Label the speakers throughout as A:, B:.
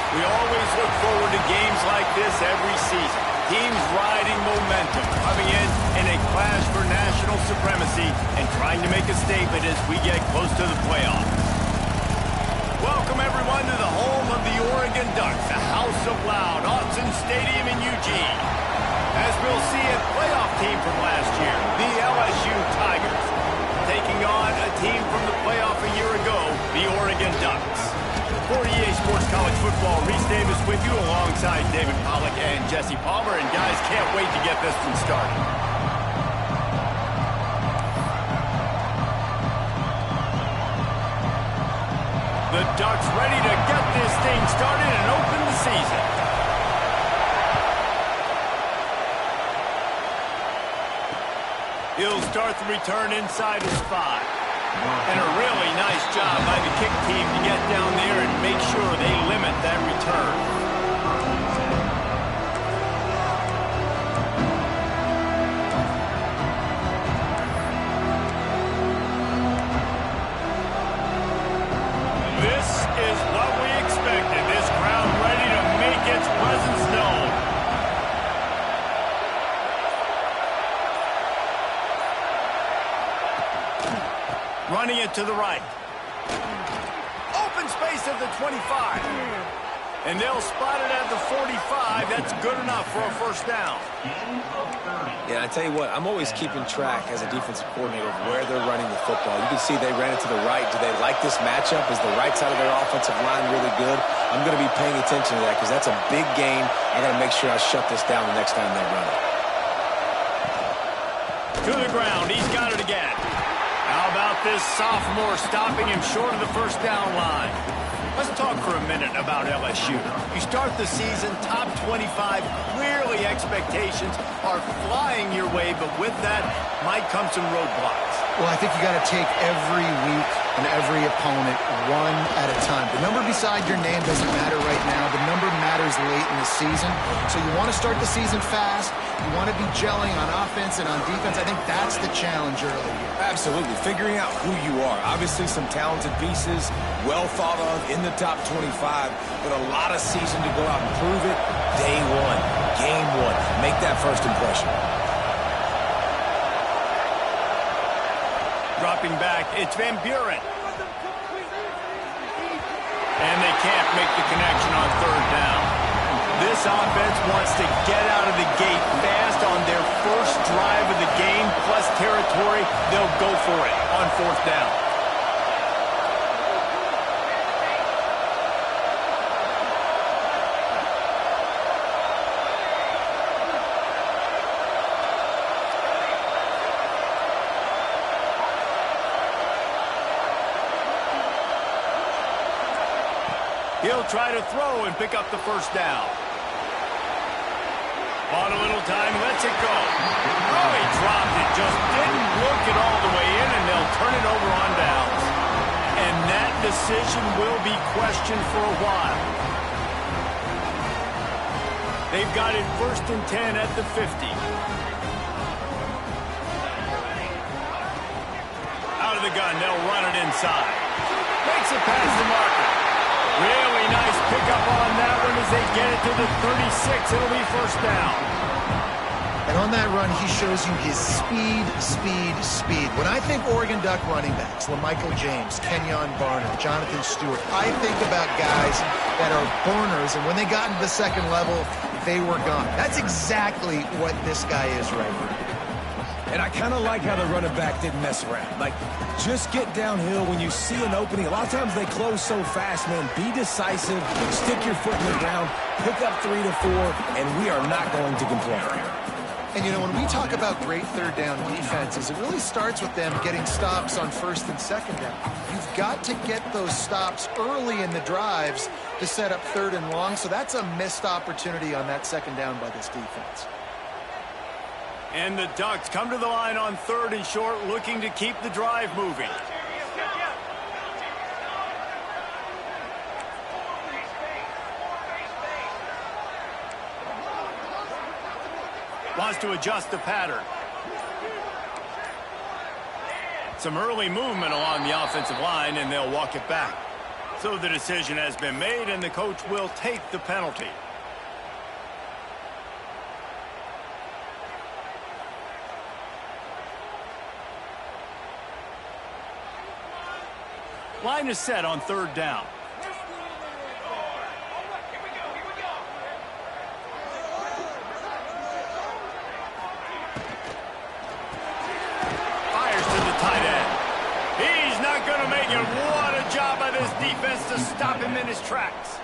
A: We always look forward to games like this every season. Teams riding momentum, coming in a clash for national supremacy and trying to make a statement as we get close to the playoffs. Welcome, everyone, to the home of the Oregon Ducks, the House of Loud, Autzen Stadium in Eugene. As we'll see, a playoff team from last year, the LSU Tigers, taking on a team from the playoff a year ago, the Oregon Ducks. For EA Sports College Football, Reese Davis with you alongside David Pollack and Jesse Palmer. And guys, can't wait to get this one started. The Ducks ready to get this thing started and open the season. He'll start the return inside his 5. And a really nice job by the kick team to get down there and make sure they limit that return. This is what we expected. This crowd ready to make its presence known. Running it to the right. Open space at the 25. And they'll spot it at the 45. That's good enough for a first down.
B: Yeah, I tell you what, I'm always keeping track as a defensive coordinator of where they're running the football. You can see they ran it to the right. Do they like this matchup? Is the right side of their offensive line really good? I'm going to be paying attention to that because that's a big game. I got to make sure I shut this down the next time they run it.
A: To the ground. He's got it again. How about this sophomore stopping him short of the first down line? Let's talk for a minute about LSU. You start the season top 25. Clearly expectations are flying your way, but with that might come some roadblocks.
C: Well, I think you got to take every week and every opponent one at a time. The number beside your name doesn't matter right now. The number matters late in the season. So you want to start the season fast. You want to be gelling on offense and on defense. I think that's the challenge early here.
B: Absolutely. Figuring out who you are. Obviously some talented pieces, well thought of in the top 25, but a lot of season to go out and prove it. Day one, game one. Make that first impression.
A: Dropping back, it's Van Buren. And they can't make the connection on third down. This offense wants to get out of the gate fast on their first drive of the game, plus territory. They'll go for it on fourth down. He'll try to throw and pick up the first down. On a little time, lets it go. Oh, he dropped it. Just didn't look it all the way in, and they'll turn it over on downs. And that decision will be questioned for a while. They've got it 1st and 10 at the 50. Out of the gun, they'll run it inside. Makes it past the marker. Really nice pickup on that one as they get it to the 36. It'll be first down.
C: And on that run, he shows you his speed. When I think Oregon Duck running backs, LaMichael James, Kenyon Barner, Jonathan Stewart, I think about guys that are burners, and when they got into the second level, they were gone. That's exactly what this guy is right here.
B: And I kind of like how the running back didn't mess around. Like, just get downhill when you see an opening. A lot of times they close so fast, man. Be decisive, stick your foot in the ground, pick up 3 to 4, and we are not going to complain.
C: And, you know, when we talk about great third down defenses, it really starts with them getting stops on first and second down. You've got to get those stops early in the drives to set up third and long, so that's a missed opportunity on that second down by this defense.
A: And the Ducks come to the line on 3rd and short, looking to keep the drive moving. Wants to adjust the pattern. Some early movement along the offensive line, and they'll walk it back. So the decision has been made, and the coach will take the penalty. Line is set on third down. Fires to the tight end. He's not going to make it. What a job by this defense to stop him in his tracks.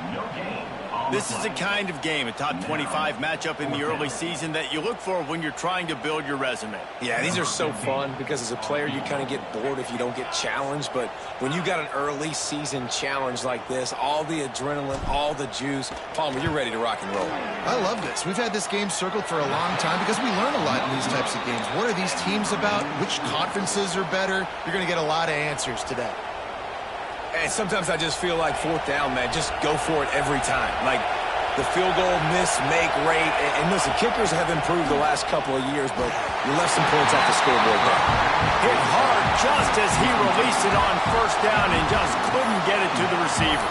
A: This is the kind of game, a top 25 matchup in the early season, that you look for when you're trying to build your resume.
B: Yeah, these are so fun because as a player, you kind of get bored if you don't get challenged. But when you got an early season challenge like this, all the adrenaline, all the juice, Palmer, you're ready to rock and roll.
C: I love this. We've had this game circled for a long time because we learn a lot in these types of games. What are these teams about? Which conferences are better? You're going to get a lot of answers today.
B: And sometimes I just feel like fourth down, man, just go for it every time. Like the field goal miss, make rate. And listen, kickers have improved the last couple of years, but you left some points off the scoreboard there.
A: Hit hard just as he released it on first down and just couldn't get it to the receiver.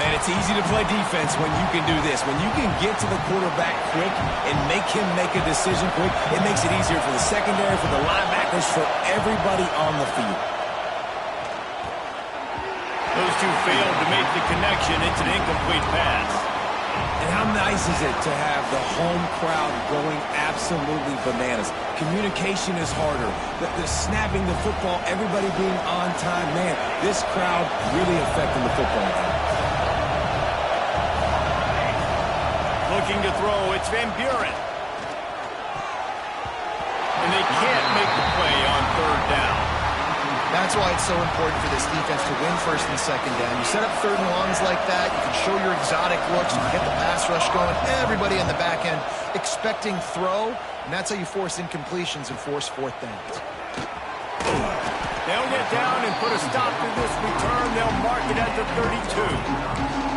B: Man, it's easy to play defense when you can do this. When you can get to the quarterback quick and make him make a decision quick, it makes it easier for the secondary, for the linebackers, for everybody on the field.
A: Those two failed to make the connection. It's an incomplete pass.
B: And how nice is it to have the home crowd going absolutely bananas? Communication is harder. The snapping the football, everybody being on time. Man, this crowd really affecting the football game.
A: Looking to throw, it's Van Buren. And they can't make the play on third down.
C: That's why it's so important for this defense to win first and second down. You set up third and longs like that, you can show your exotic looks, you can get the pass rush going, everybody in the back end expecting throw, and that's how you force incompletions and force fourth downs.
A: They'll get down and put a stop to this return. They'll mark it at the 32.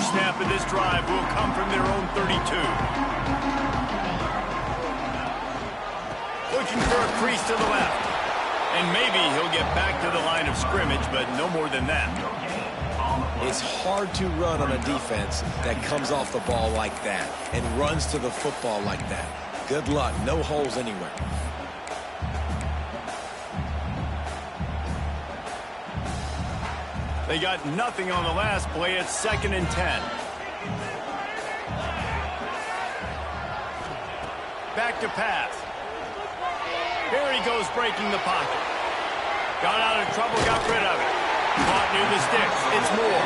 A: Snap of this drive will come from their own 32. Looking for a crease to the left. And maybe he'll get back to the line of scrimmage, but no more than that.
B: It's hard to run on a defense that comes off the ball like that and runs to the football like that. Good luck. No holes anywhere.
A: They got nothing on the last play. It's 2nd and 10. Back to pass. Here he goes breaking the pocket. Got out of trouble, got rid of it. Caught near the sticks. It's Moore.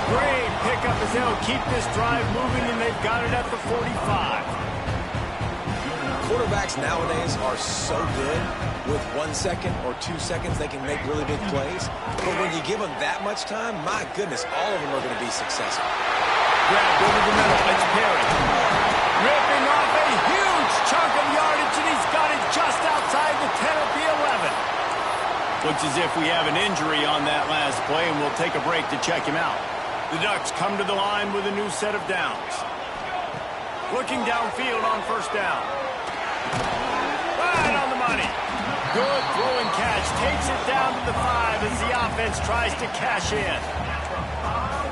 A: Great pickup as they'll keep this drive moving, and they've got it at the 45.
B: Quarterbacks nowadays are so good. With 1 second or 2 seconds, they can make really big plays. But when you give them that much time, my goodness, all of them are going to be successful.
A: Grabbed over the middle. It's Perry. Ripping off a huge chunk of yardage, and he's got it just outside the 10 at the 11. Looks as if we have an injury on that last play, and we'll take a break to check him out. The Ducks come to the line with a new set of downs. Looking downfield on first down. Right on the money. Good throw and catch. Takes it down to the 5 as the offense tries to cash in.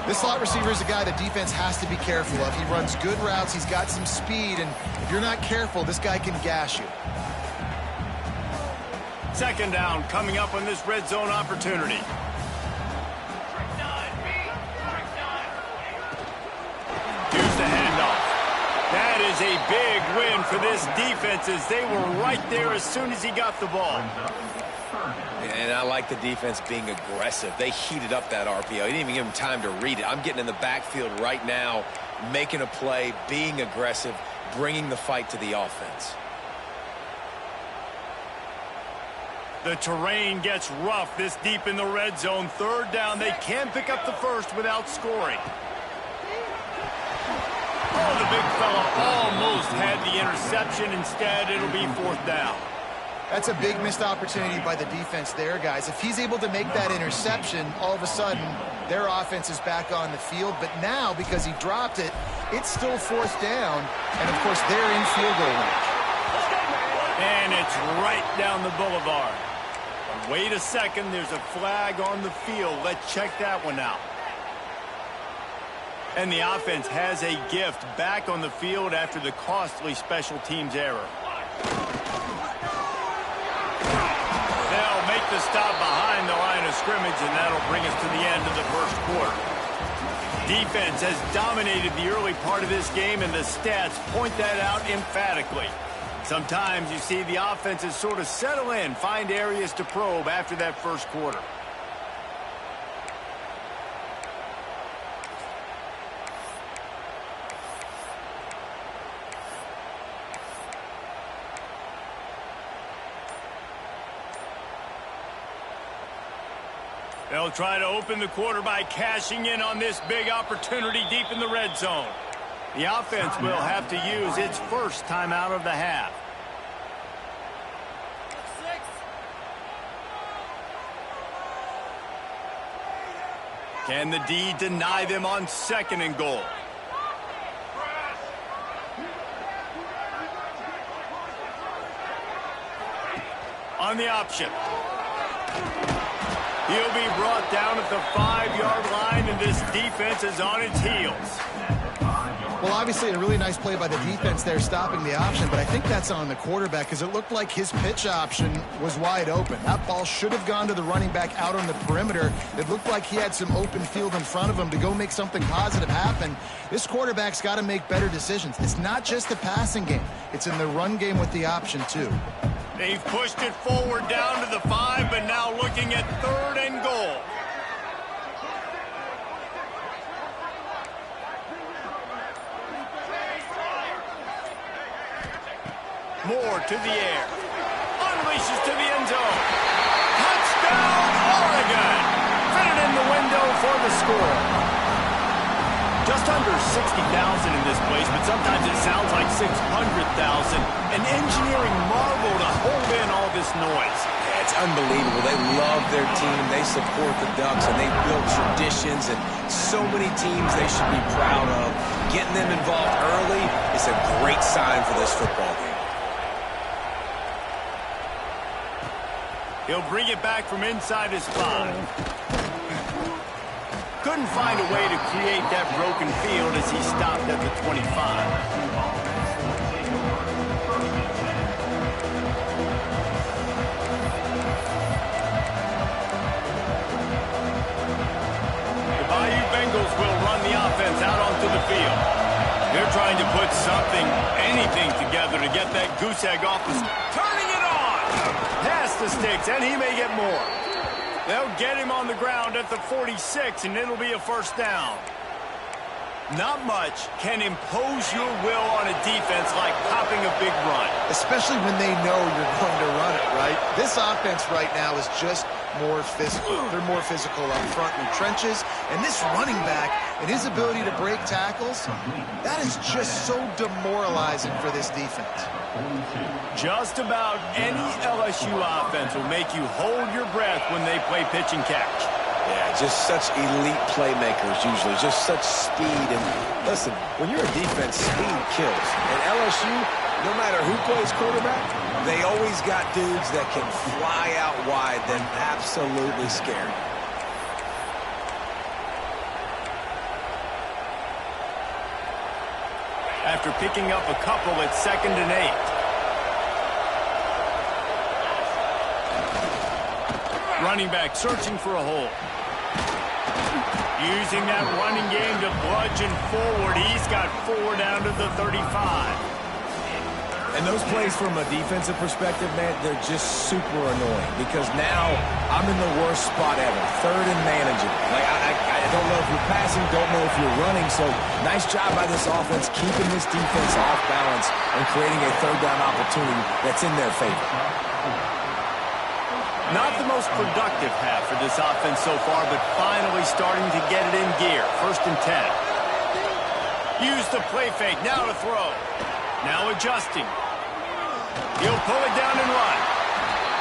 C: This slot receiver is a guy the defense has to be careful of. He runs good routes. He's got some speed, and if you're not careful, this guy can gash you.
A: 2nd down coming up on this red zone opportunity. Here's the handoff. That is a big win for this defense as they were right there as soon as he got the ball.
B: And I like the defense being aggressive. They heated up that RPO. He didn't even give him time to read it. I'm getting in the backfield right now, making a play, being aggressive, bringing the fight to the offense.
A: The terrain gets rough this deep in the red zone. 3rd down. They can pick up the first without scoring. Oh, the big fella almost had the interception. Instead, it'll be 4th down.
C: That's a big missed opportunity by the defense there, guys. If he's able to make that interception, all of a sudden, their offense is back on the field. But now, because he dropped it, it's still fourth down, and of course they're in field goal range.
A: And it's right down the boulevard. Wait a second, there's a flag on the field. Let's check that one out. And the offense has a gift back on the field after the costly special teams error. They'll make the stop behind the line of scrimmage, and that'll bring us to the end of the first quarter. Defense has dominated the early part of this game, and the stats point that out emphatically. Sometimes you see the offenses sort of settle in, find areas to probe after that first quarter. They'll try to open the quarter by cashing in on this big opportunity deep in the red zone. The offense will have to use its first timeout of the half. Can the D deny them on 2nd and goal? On the option. He'll be brought down at the 5-yard line, and this defense is on its heels.
C: Well, obviously a really nice play by the defense there stopping the option, but I think that's on the quarterback because it looked like his pitch option was wide open. That ball should have gone to the running back out on the perimeter. It looked like he had some open field in front of him to go make something positive happen. This quarterback's got to make better decisions. It's not just the passing game. It's in the run game with the option, too.
A: They've pushed it forward down to the 5, but now looking at 3rd and goal. Moore to the air. Unleashes to the end zone. Touchdown, Oregon! Fitted in the window for the score. Just under 60,000 in this place, but sometimes it sounds like 600,000. An engineering marvel to hold in all this noise.
B: Yeah, it's unbelievable. They love their team. They support the Ducks, and they build traditions, and so many teams they should be proud of. Getting them involved early is a great sign for this football game.
A: He'll bring it back from inside his 5. Couldn't find a way to create that broken field as he stopped at the 25. The Bayou Bengals will run the offense out onto the field. They're trying to put something, anything together to get that goose egg off the... Turning it on! Past the sticks, and he may get more. They'll get him on the ground at the 46, and it'll be a first down. Not much can impose your will on a defense like popping a big run.
C: Especially when they know you're going to run it, right? This offense right now is just more physical. They're more physical up front in the trenches. And this running back and his ability to break tackles, that is just so demoralizing for this defense.
A: Just about any LSU offense will make you hold your breath when they play pitch and catch.
B: Yeah, just such elite playmakers usually, just such speed. And listen, when you're a defense, speed kills. And LSU, no matter who plays quarterback, they always got dudes that can fly out wide that absolutely scary.
A: After picking up a couple at 2nd and 8. Running back searching for a hole. Using that running game to bludgeon forward. He's got 4 down to the 35.
B: And those plays from a defensive perspective, man, they're just super annoying because now I'm in the worst spot ever. 3rd and manageable. Like, I don't know if you're passing, don't know if you're running. So nice job by this offense keeping this defense off balance and creating a 3rd down opportunity that's in their favor.
A: Not the most productive half for this offense so far, but finally starting to get it in gear. 1st and 10. Use the play fake, now to throw. Now adjusting. He'll pull it down and run.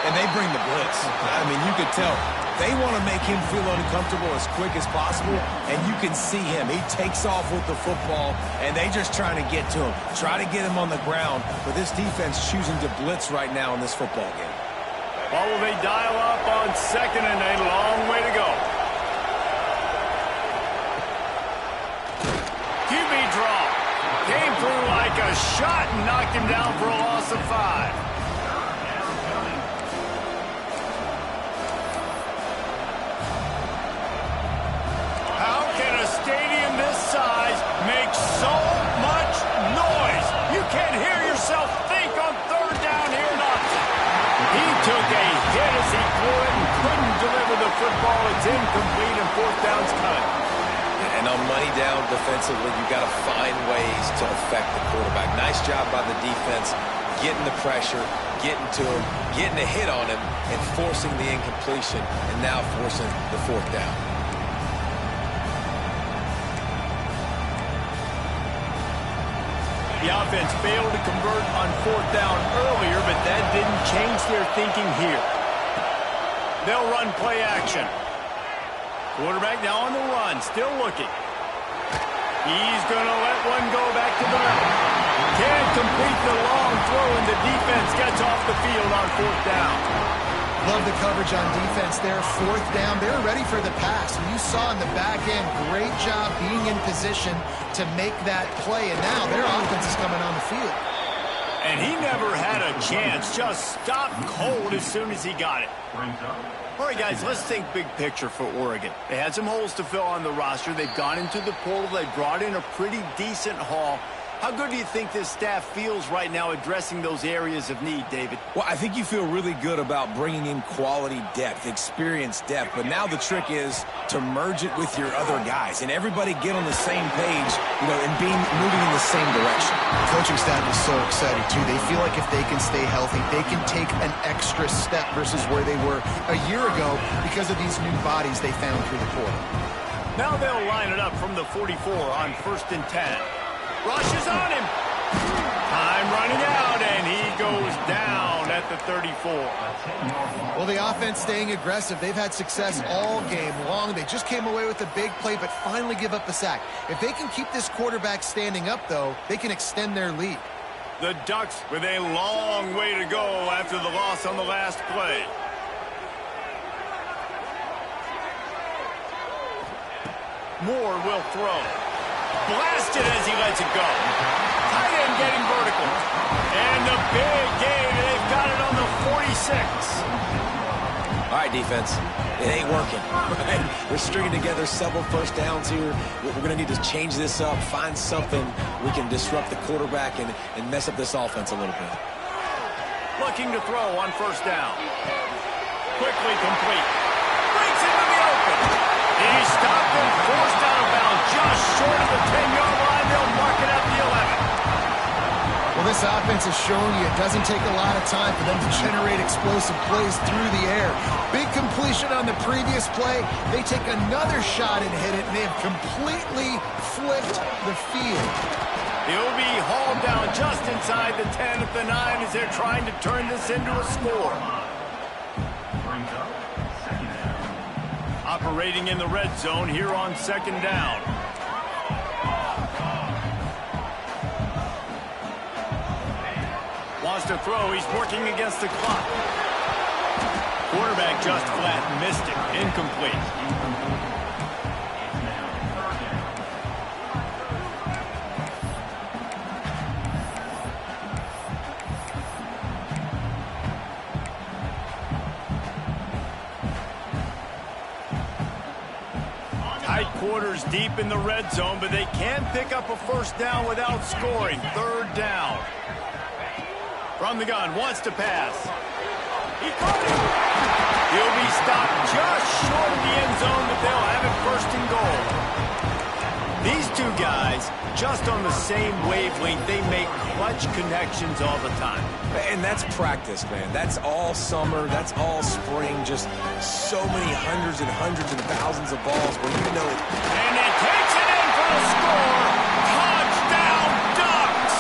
B: And they bring the blitz. I mean, you could tell They want to make him feel uncomfortable as quick as possible, and you can see him. He takes off with the football, and they just trying to get to him, try to get him on the ground, but this defense choosing to blitz right now in this football game.
A: Well, will they dial up on second and a long way to go? QB draw. Came through like a shot and knocked him down for a loss of 5. Stadium this size makes so much noise. You can't hear yourself think on third down here in Austin. He took a hit as he threw it and couldn't deliver the football. It's incomplete and fourth down's coming.
B: And on money down defensively, you got to find ways to affect the quarterback. Nice job by the defense, getting the pressure, getting to him, getting a hit on him, and forcing the incompletion, and now forcing the fourth down.
A: The offense failed to convert on fourth down earlier, but that didn't change their thinking here. They'll run play action. Quarterback now on the run, still looking. He's going to let one go back to the middle. Can't complete the long throw, and the defense gets off the field on fourth down.
C: Love the coverage on defense there. Fourth down, they're ready for the pass. And you saw in the back end, great job being in position to make that play. And now their offense is coming on the field.
A: And he never had a chance. Just stopped cold as soon as he got it. All right, guys, let's think big picture for Oregon. They had some holes to fill on the roster. They've gone into the portal. They brought in a pretty decent haul. How good do you think this staff feels right now addressing those areas of need, David?
B: Well, I think you feel really good about bringing in quality depth, experienced depth, but now the trick is to merge it with your other guys and everybody get on the same page, you know, and moving in the same direction.
C: The coaching staff is so excited, too. They feel like if they can stay healthy, they can take an extra step versus where they were a year ago because of these new bodies they found through the portal.
A: Now they'll line it up from the 44 on 1st and 10. Rushes on him. Time running out, and he goes down at the 34.
C: Well, the offense staying aggressive. They've had success all game long. They just came away with a big play, but finally give up the sack. If they can keep this quarterback standing up, though, they can extend their lead.
A: The Ducks with a long way to go after the loss on the last play. Moore will throw. Blasted as he lets it go. Tight end getting vertical. And the big gain, they've got it on the 46.
B: All right, defense. It ain't working. We're stringing together several first downs here. We're going to need to change this up, find something we can disrupt the quarterback and mess up this offense a little bit.
A: Looking to throw on 1st down. Quickly complete. Breaks into the open. He stopped and forced out of bounds just short of the 10-yard line. They'll mark it at the 11.
C: Well, this offense has shown you it doesn't take a lot of time for them to generate explosive plays through the air. Big completion on the previous play. They take another shot and hit it, and they've completely flipped the field.
A: He'll be hauled down just inside the 10 at the 9 as they're trying to turn this into a score. Operating in the red zone here on 2nd down. Wants to throw. He's working against the clock. Quarterback just flat missed it. Incomplete. Tight quarters deep in the red zone, but they can pick up a first down without scoring. 3rd down. From the gun, wants to pass. He caught him. He'll be stopped just short of the end zone, but they'll have it 1st and goal. These two guys, just on the same wavelength, they make clutch connections all the time.
B: And that's practice, man. That's all summer. That's all spring. Just so many hundreds and thousands of balls where you know it.
A: And it takes it in for the score. Touchdown, Ducks!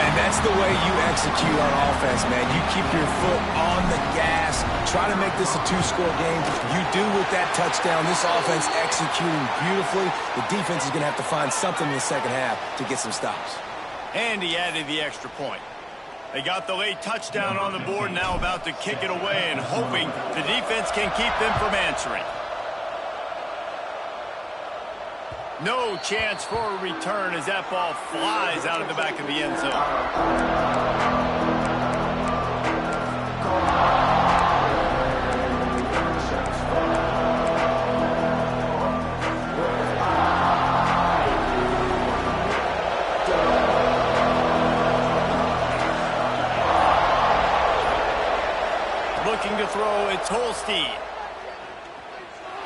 B: And that's That's the way you execute on offense, man. You keep your foot on the gas. Try to make this a two-score game. You do with that touchdown. This offense executing beautifully. The defense is going to have to find something in the second half to get some stops.
A: And he added the extra point. They got the late touchdown on the board, now about to kick it away and hoping the defense can keep them from answering. No chance for a return as that ball flies out of the back of the end zone. Looking to throw, it's Holstein.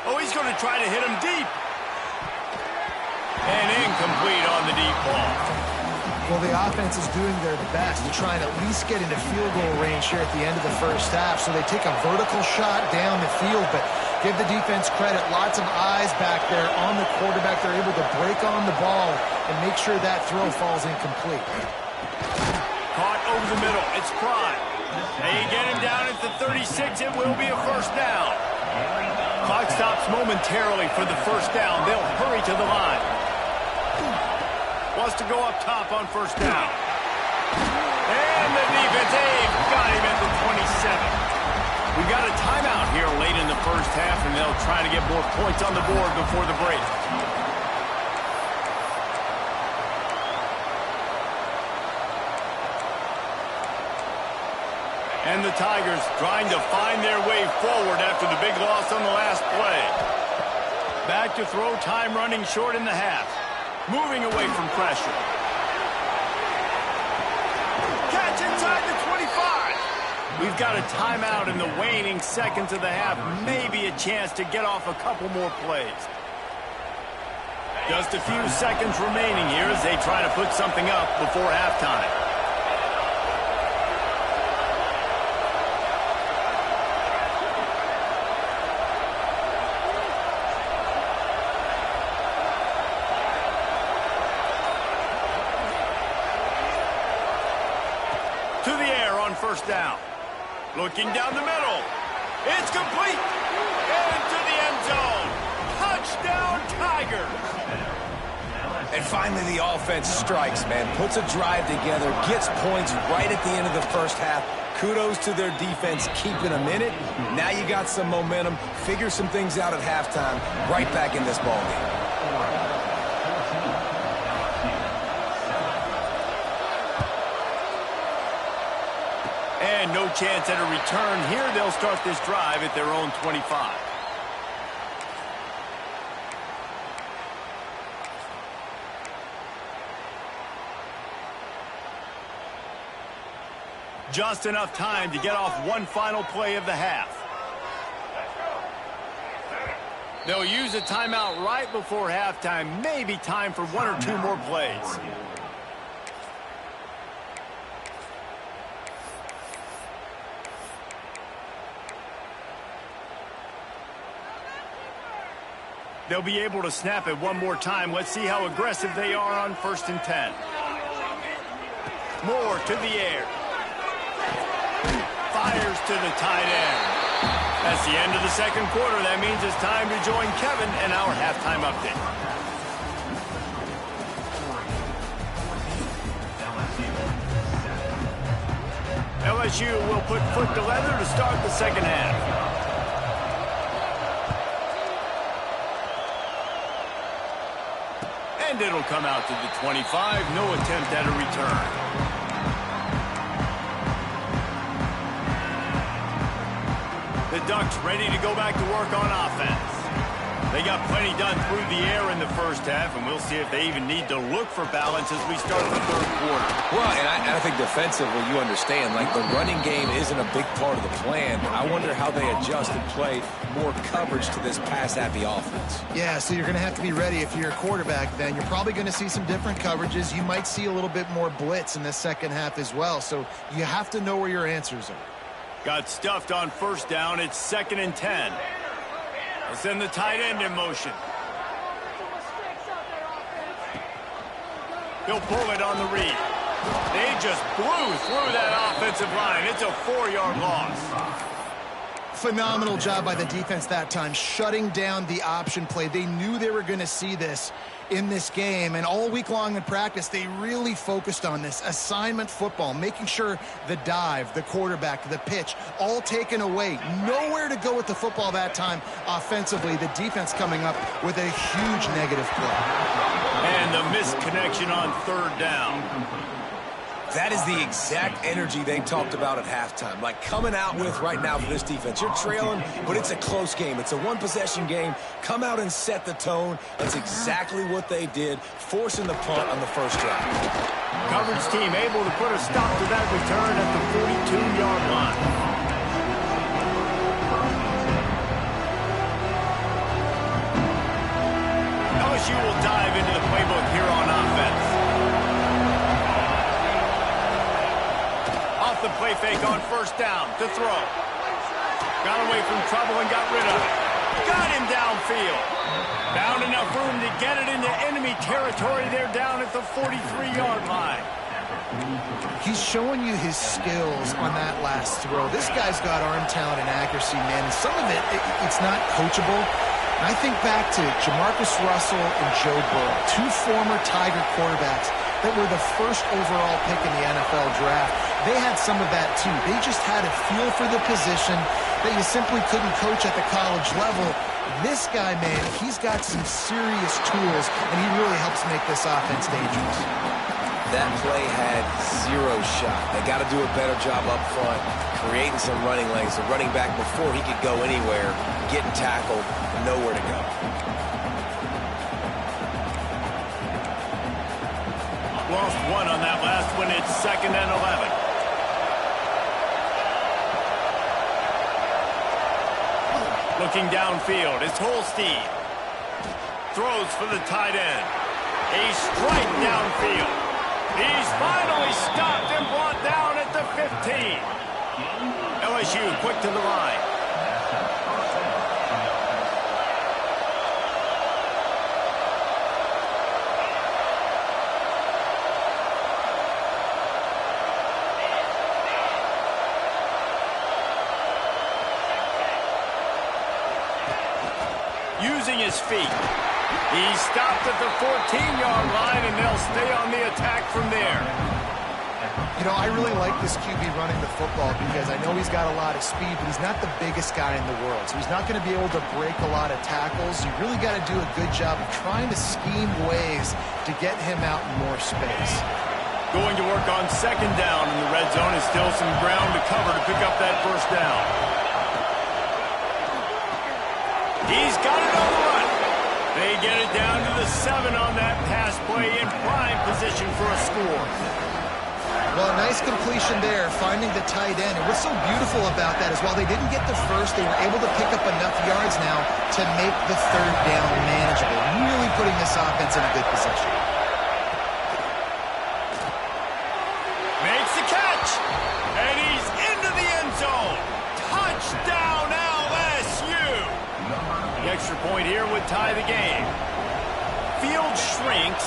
A: Oh, he's going to try to hit him deep. And incomplete on the deep ball.
C: Well, the offense is doing their best to try and at least get into field goal range here at the end of the first half. So they take a vertical shot down the field, but give the defense credit. Lots of eyes back there on the quarterback. They're able to break on the ball and make sure that throw falls incomplete.
A: Caught over the middle. It's Prime. They get him down at the 36. It will be a first down. Clock stops momentarily for the first down. They'll hurry to the line. Wants to go up top on first down. And the defense, they've got him at the 27. We've got a timeout here late in the first half, and they'll try to get more points on the board before the break. And the Tigers trying to find their way forward after the big loss on the last play. Back to throw, time running short in the half. Moving away from pressure. Catch inside the 25. We've got a timeout in the waning seconds of the half. Maybe a chance to get off a couple more plays. Just a few seconds remaining here as they try to put something up before halftime. First down. Looking down the middle. It's complete. Into the end zone. Touchdown, Tigers.
B: And finally, the offense strikes, man. Puts a drive together, gets points right at the end of the first half. Kudos to their defense keeping them in it. Now you got some momentum. Figure some things out at halftime. Right back in this ballgame.
A: And no chance at a return here. They'll start this drive at their own 25. Just enough time to get off one final play of the half. They'll use a timeout right before halftime. Maybe time for one or two more plays. They'll be able to snap it one more time. Let's see how aggressive they are on 1st and 10. Moore to the air. Fires to the tight end. That's the end of the second quarter. That means it's time to join Kevin and our halftime update. LSU will put foot to leather to start the second half. And it'll come out to the 25. No attempt at a return. The Ducks ready to go back to work on offense. They got plenty done through the air in the first half, and we'll see if they even need to look for balance as we start the third quarter.
B: Well, and I think defensively, you understand, like the running game isn't a big part of the plan. I wonder how they adjust and play more coverage to this pass-happy offense.
C: Yeah, so you're going to have to be ready if you're a quarterback then. You're probably going to see some different coverages. You might see a little bit more blitz in the second half as well, so you have to know where your answers are.
A: Got stuffed on first down. It's 2nd and 10. They'll send the tight end in motion. He'll pull it on the read. They just blew through that offensive line. It's a 4-yard loss.
C: Phenomenal job by the defense that time, shutting down the option play. They knew they were going to see this in this game, and all week long in practice, they really focused on this assignment football, making sure the dive, the quarterback, the pitch, all taken away. Nowhere to go with the football that time offensively. The defense coming up with a huge negative play.
A: And the missed connection on 3rd down.
B: That is the exact energy they talked about at halftime. Like coming out with right now for this defense. You're trailing, but it's a close game. It's a one-possession game. Come out and set the tone. That's exactly what they did, forcing the punt on the first drive.
A: Coverage team able to put a stop to that return at the 42-yard line. LSU will dive into the playbook here on offense. The play fake on 1st down to throw. Got away from trouble and got rid of it. Got him downfield. Found enough room to get it into enemy territory. They're down at the 43-yard line.
C: He's showing you his skills on that last throw. This guy's got arm talent and accuracy, man. And some of it's not coachable. And I think back to Jamarcus Russell and Joe Burrow, 2 former Tiger quarterbacks that were the first overall pick in the NFL draft. They had some of that too. They just had a feel for the position that you simply couldn't coach at the college level. This guy, man, he's got some serious tools, and he really helps make this offense dangerous.
B: That play had 0 shot. They got to do a better job up front, creating some running lanes. The running back, before he could go anywhere, getting tackled, nowhere to go.
A: Lost 1 on that last one. It's 2nd and 11. Looking downfield, it's Holstein. Throws for the tight end. A strike downfield. He's finally stopped and brought down at the 15. LSU quick to the line. Using his feet. He stopped at the 14-yard line, and they'll stay on the attack from there.
C: You know, I really like this QB running the football because I know he's got a lot of speed, but he's not the biggest guy in the world. So he's not going to be able to break a lot of tackles. You really got to do a good job of trying to scheme ways to get him out in more space.
A: Going to work on 2nd down in the red zone. Is still some ground to cover to pick up that 1st down. He's got it on the run. They get it down to the 7 on that pass play, in prime position for a score.
C: Well, a nice completion there, finding the tight end. And what's so beautiful about that is while they didn't get the first, they were able to pick up enough yards now to make the 3rd down manageable, really putting this offense in a good position.
A: Makes the catch, and he's into the end zone. Touchdown, LSU. The extra point here would tie the game. Field shrinks,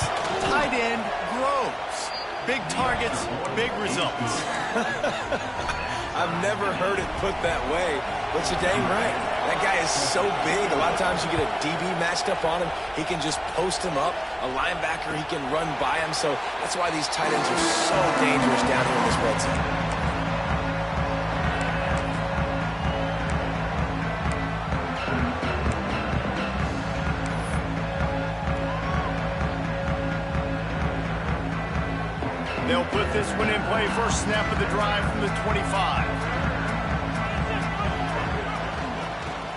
A: tight end grows. Big targets, big results.
B: I've never heard it put that way, but you're dang right. That guy is so big. A lot of times you get a DB matched up on him. He can just post him up. A linebacker, he can run by him. So that's why these tight ends are so dangerous down here in this red zone.
A: They'll put this one in play. First snap of the drive from the 25.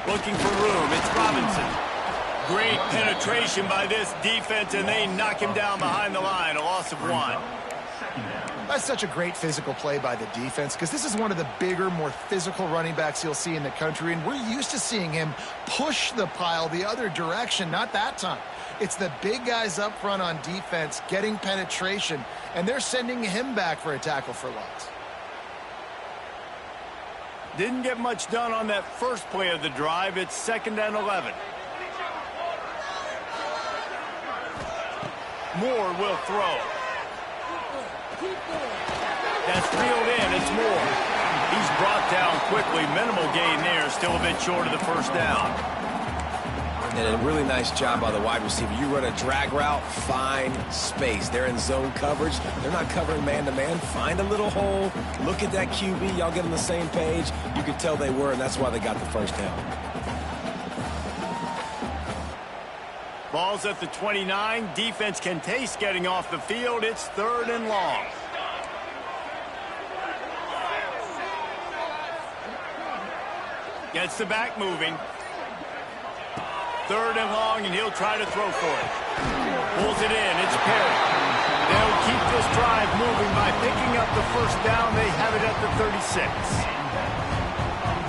A: Looking for room. It's Robinson. Great penetration by this defense, and they knock him down behind the line. A loss of 1.
C: That's such a great physical play by the defense because this is one of the bigger, more physical running backs you'll see in the country, and we're used to seeing him push the pile the other direction. Not that time. It's the big guys up front on defense getting penetration, and they're sending him back for a tackle for loss.
A: Didn't get much done on that first play of the drive. It's 2nd and 11. Moore will throw. That's reeled in. It's Moore. He's brought down quickly. Minimal gain there. Still a bit short of the first down.
B: And a really nice job by the wide receiver. You run a drag route, find space. They're in zone coverage. They're not covering man-to-man. Find a little hole. Look at that QB. Y'all get on the same page. You could tell they were, and that's why they got the first down.
A: Ball's at the 29. Defense can taste getting off the field. It's 3rd and long. Gets the back moving. 3rd and long, and he'll try to throw for it. Pulls it in. It's Perry. They'll keep this drive moving by picking up the first down. They have it at the 36.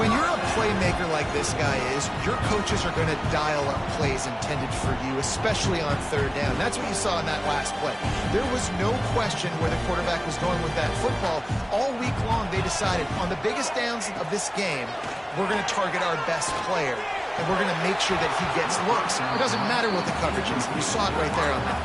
C: When you're a playmaker like this guy is, your coaches are going to dial up plays intended for you, especially on 3rd down. That's what you saw in that last play. There was no question where the quarterback was going with that football. All week long, they decided on the biggest downs of this game, we're going to target our best player, and we're going to make sure that he gets looks. It doesn't matter what the coverage is. You saw it right there on that.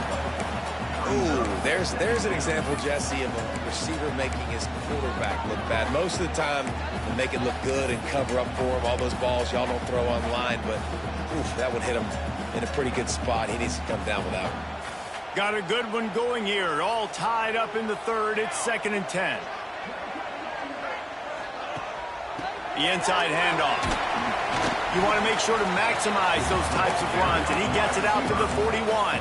B: Ooh, there's an example, Jesse, of a receiver making his quarterback look bad. Most of the time, they make it look good and cover up for him. All those balls y'all don't throw on line, but oof, that would hit him in a pretty good spot. He needs to come down with that one.
A: Got a good one going here. All tied up in the 3rd. It's 2nd and 10. The inside handoff. You want to make sure to maximize those types of runs, and he gets it out to the 41.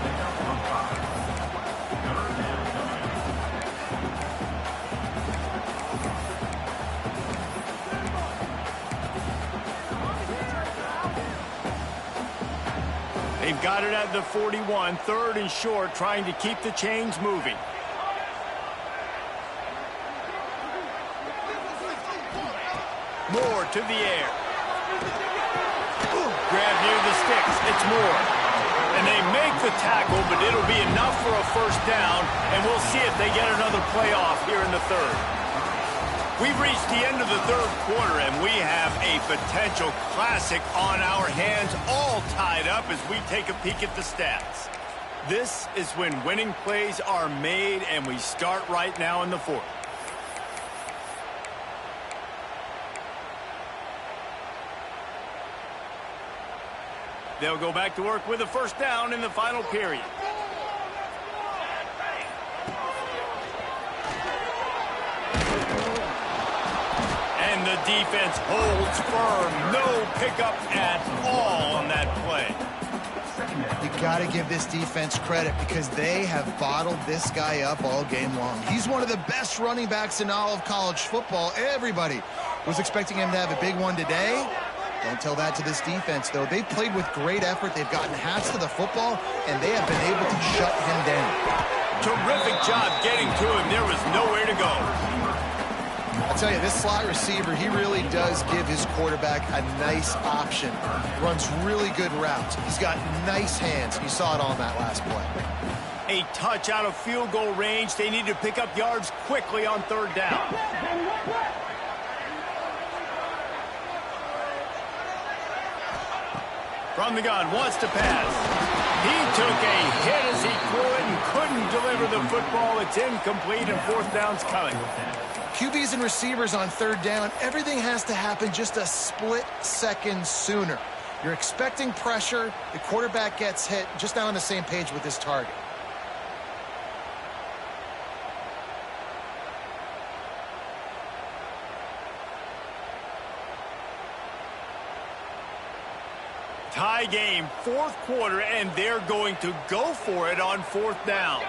A: They've got it at the 41, 3rd and short, trying to keep the chains moving. Moore to the air. Grab near the sticks. It's Moore. And they make the tackle, but it'll be enough for a first down, and we'll see if they get another playoff here in the 3rd. We've reached the end of the 3rd quarter, and we have a potential classic on our hands, all tied up as we take a peek at the stats. This is when winning plays are made, and we start right now in the 4th. They'll go back to work with a first down in the final period. And the defense holds firm. No pickup at all on that play.
C: You got to give this defense credit because they have bottled this guy up all game long. He's one of the best running backs in all of college football. Everybody was expecting him to have a big one today. Don't tell that to this defense, though. They've played with great effort. They've gotten halves to the football, and they have been able to shut him down.
A: Terrific job getting to him. There was nowhere to go.
C: I'll tell you, this slot receiver, he really does give his quarterback a nice option. Runs really good routes. He's got nice hands. You saw it on that last play.
A: A touch out of field goal range. They need to pick up yards quickly on 3rd down. From the gun, wants to pass. He took a hit as he threw it and couldn't deliver the football. It's incomplete, and 4th down's coming.
C: QBs and receivers on 3rd down, everything has to happen just a split second sooner. You're expecting pressure. The quarterback gets hit. Just not on the same page with his target.
A: Tie game, 4th quarter, and they're going to go for it on 4th down.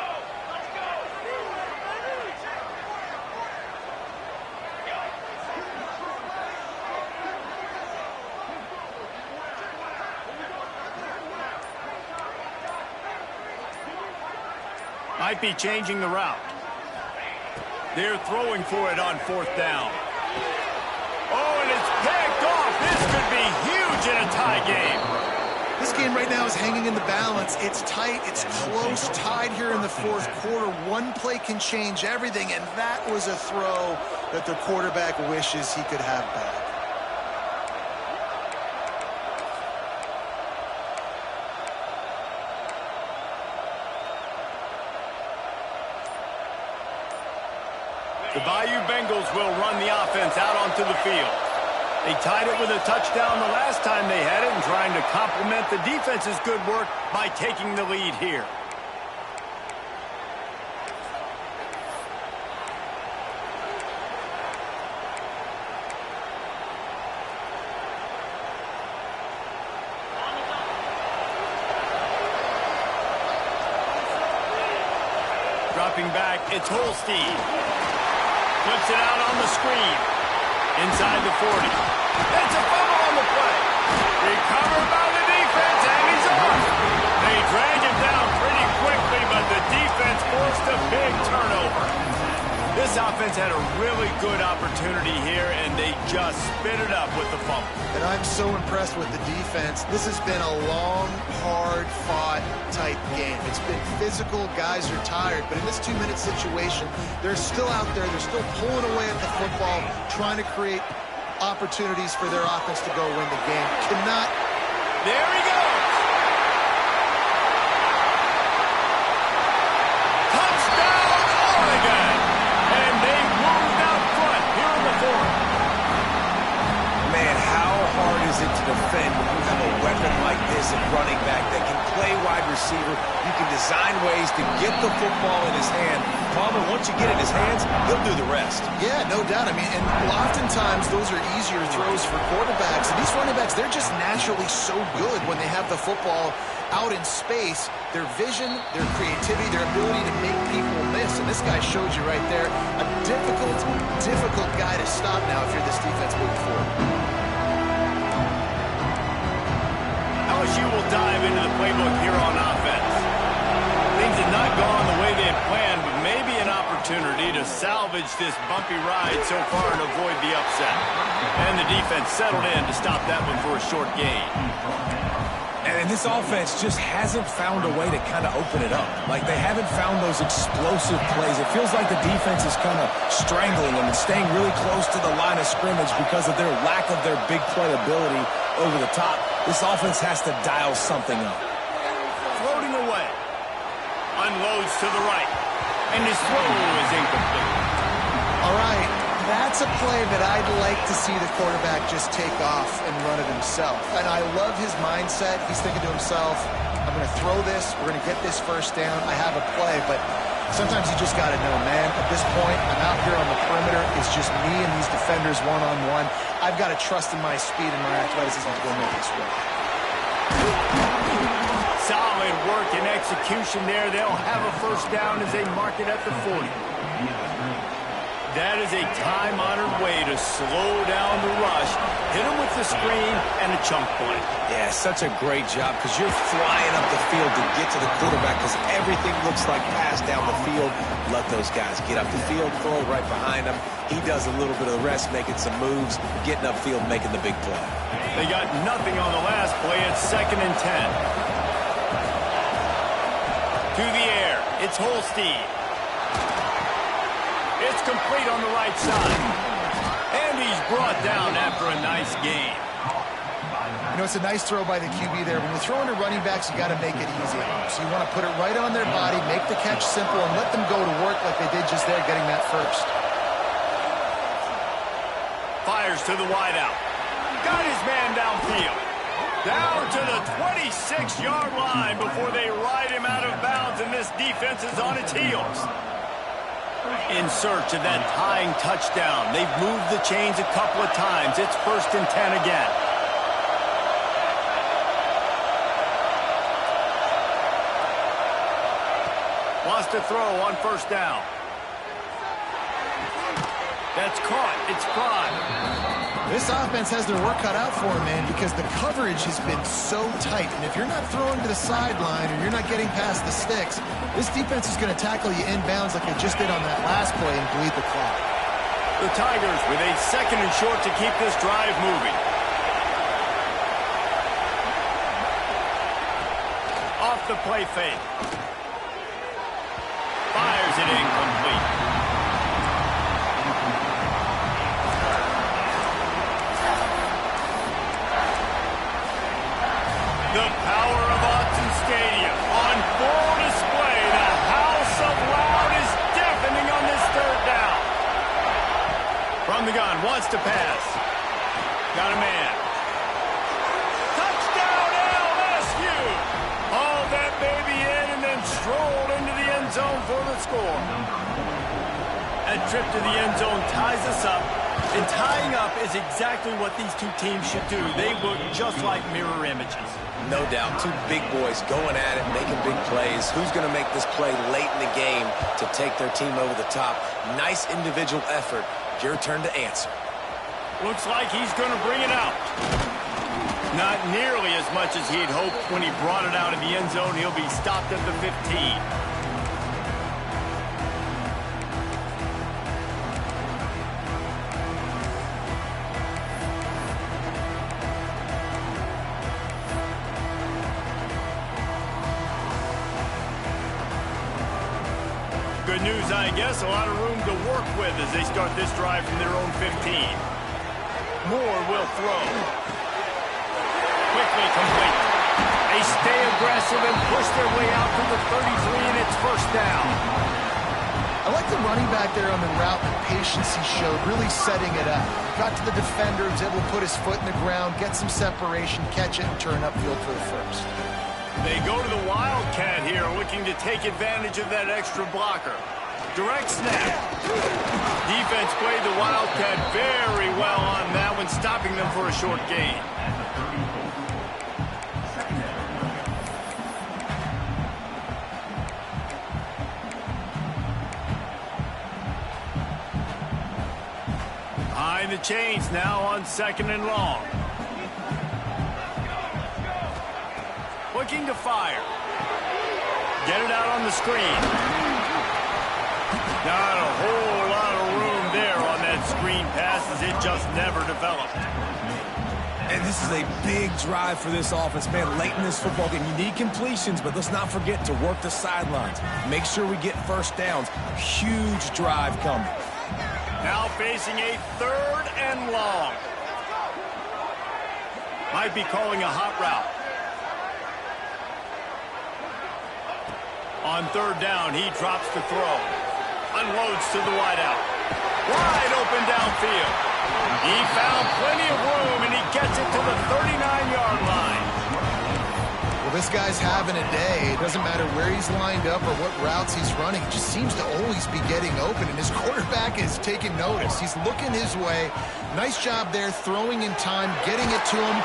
A: Might be changing the route. They're throwing for it on 4th down. Oh, and it's picked off. This could be huge in a tie game.
C: This game right now is hanging in the balance. It's tight. It's close, tied here in the 4th quarter. One play can change everything, and that was a throw that the quarterback wishes he could have back.
A: The Bayou Bengals will run the offense out onto the field. They tied it with a touchdown the last time they had it and trying to complement the defense's good work by taking the lead here. Dropping back, it's Holstein. Flips it out on the screen. Inside the 40. It's a fumble on the play. Recovered by the defense, and he's off. They drag him down pretty quickly, but the defense forced a big turnover. This offense had a really good opportunity here, and they just spit it up with the fumble.
C: And I'm so impressed with the defense. This has been a long, hard-fought type game. It's been physical. Guys are tired. But in this 2-minute situation, they're still out there. They're still pulling away at the football, trying to create opportunities for their offense to go win the game. Cannot.
A: There he goes. Touchdown, Oregon. And they moved out front here in the fourth.
B: Man, how hard is it to defend when you have a weapon like this at running back that can play wide receiver? You can design ways to get the football in his hand. Palmer, once you get it in his hands, he'll do the rest.
C: Yeah, no doubt. I mean, and oftentimes those are easier throws for quarterbacks. And these running backs, they're just naturally so good when they have the football out in space. Their vision, their creativity, their ability to make people miss. And this guy showed you right there, a difficult guy to stop now if you're this defense moving forward.
A: LSU will dive into the playbook here on offense. Things have not gone the way they had planned, but maybe an opportunity to salvage this bumpy ride so far and avoid the upset. And the defense settled in to stop that one for a short gain.
B: And this offense just hasn't found a way to kind of open it up. Like, they haven't found those explosive plays. It feels like the defense is kind of strangling them and staying really close to the line of scrimmage because of their lack of their big play ability over the top. This offense has to dial something up.
A: Floating away. Unloads to the right. And his throw is incomplete.
C: All right. That's a play that I'd like to see the quarterback just take off and run it himself. And I love his mindset. He's thinking to himself, I'm going to throw this. We're going to get this first down. I have a play. But sometimes you just got to know, man, at this point, I'm out here on the perimeter. It's just me and these defenders one-on-one. I've got to trust in my speed and my athleticism to go make this work.
A: Solid work and execution there. They'll have a first down as they mark it at the 40. That is a time-honored way to slow down the rush, hit him with the screen, and a chunk play.
B: Yeah, such a great job because you're flying up the field to get to the quarterback because everything looks like pass down the field. Let those guys get up the field, throw it right behind him. He does a little bit of the rest, making some moves, getting upfield, making the big play.
A: They got nothing on the last play. It's 2nd and 10. To the air, it's Holstein. It's complete on the right side. And he's brought down after a nice gain.
C: You know, it's a nice throw by the QB there. When you're throwing to running backs, you got to make it easy on them. So you want to put it right on their body, make the catch simple, and let them go to work like they did just there, getting that first.
A: Fires to the wideout. Got his man downfield. Down to the 26-yard line before they ride him out of bounds, and this defense is on its heels. In search of that tying touchdown. They've moved the chains a couple of times. It's 1st and 10 again. Wants to throw on first down. That's caught. It's Fry.
C: This offense has their work cut out for them, man, because the coverage has been so tight. And if you're not throwing to the sideline or you're not getting past the sticks, this defense is going to tackle you inbounds like they just did on that last play and bleed the clock.
A: The Tigers with a 2nd and short to keep this drive moving. Off the play fake. Fires it incomplete. The power of Autzen Stadium on full display. The house of loud is deafening on this 3rd down. to pass. Got a man. Touchdown, LSU! Haul that baby in and then stroll into the end zone for the score. That trip to the end zone ties us up. And tying up is exactly what these two teams should do. They look just like mirror images.
B: No doubt, two big boys going at it, making big plays. Who's going to make this play late in the game to take their team over the top? Nice individual effort. Your turn to answer.
A: Looks like he's going to bring it out. Not nearly as much as he'd hoped when he brought it out in the end zone. He'll be stopped at the 15. Good news, I guess. A lot of room to work with as they start this drive from their own 15. Moore will throw. Quickly complete. They stay aggressive and push their way out to the 33, and it's first down.
C: I like the running back there on the route, the patience he showed, really setting it up. Got to the defender, was able to put his foot in the ground, get some separation, catch it, and turn upfield for the first.
A: They go to the Wildcat here, looking to take advantage of that extra blocker. Direct snap. Defense played the Wildcat very well on that one, stopping them for a short gain. Behind the chains now on 2nd and long. Looking to fire. Get it out on the screen. Not a whole lot of room there on that screen pass as it just never developed.
B: And this is a big drive for this offense, man. Late in this football game, you need completions, but let's not forget to work the sidelines. Make sure we get first downs. Huge drive coming.
A: Now facing a 3rd and long. Might be calling a hot route. On 3rd down, he drops to throw. Unloads to the wideout. Wide open downfield. He found plenty of room, and he gets it to the 39-yard line.
C: Well, this guy's having a day. It doesn't matter where he's lined up or what routes he's running. He just seems to always be getting open, and his quarterback is taking notice. He's looking his way. Nice job there, throwing in time, getting it to him.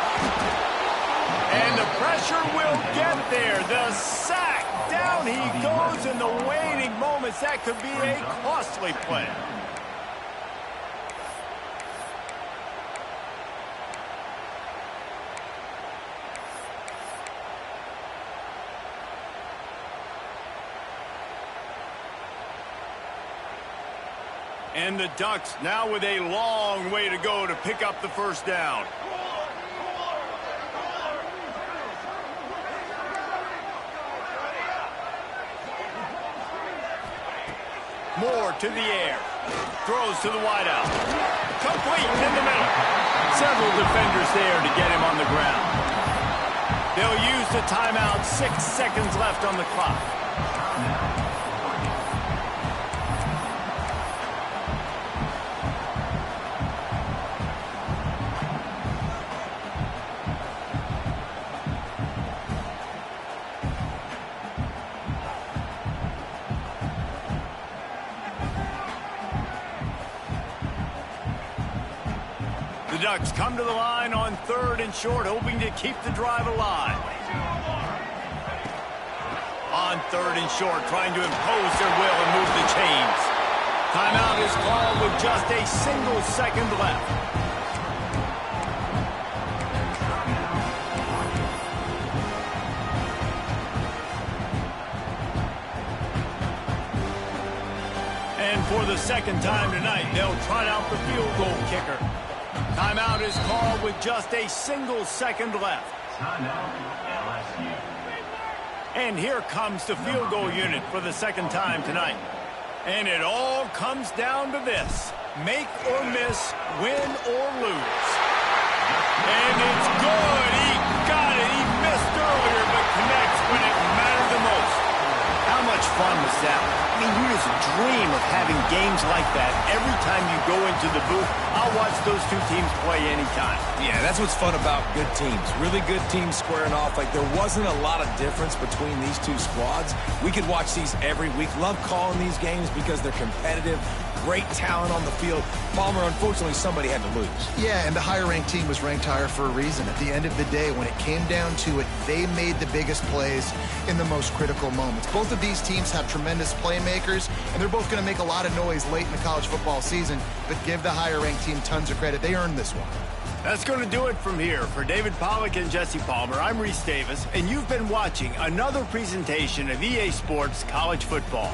A: And the pressure will get there. The sack. Down he goes in the waiting moments. That could be a costly play. And the Ducks now with a long way to go to pick up the first down. Moore to the air. Throws to the wideout. Complete in the middle. Several defenders there to get him on the ground. They'll use the timeout. 6 seconds left on the clock. Ducks come to the line on 3rd and short, hoping to keep the drive alive. On 3rd and short, trying to impose their will and move the chains. Timeout is called with just a single second left. And for the second time tonight, they'll trot out the field goal kicker. Timeout is called with just a single second left. And here comes the field goal unit for the second time tonight. And it all comes down to this. Make or miss, win or lose. And it's good. He got it. He missed earlier, but connects when it mattered the most. How much fun was that? I mean, you just dream of having game games like that, every time you go into the booth, I'll watch those two teams play anytime.
B: Yeah, that's what's fun about good teams. Really good teams squaring off. Like, there wasn't a lot of difference between these two squads. We could watch these every week. Love calling these games because they're competitive. Great talent on the field. Palmer, unfortunately, somebody had to lose.
C: Yeah, and the higher-ranked team was ranked higher for a reason. At the end of the day, when it came down to it, they made the biggest plays in the most critical moments. Both of these teams have tremendous playmakers, and they're both going to make a lot of noise late in the college football season, but give the higher-ranked team tons of credit. They earned this one.
A: That's going to do it from here. For David Pollack and Jesse Palmer, I'm Reese Davis, and you've been watching another presentation of EA Sports College Football.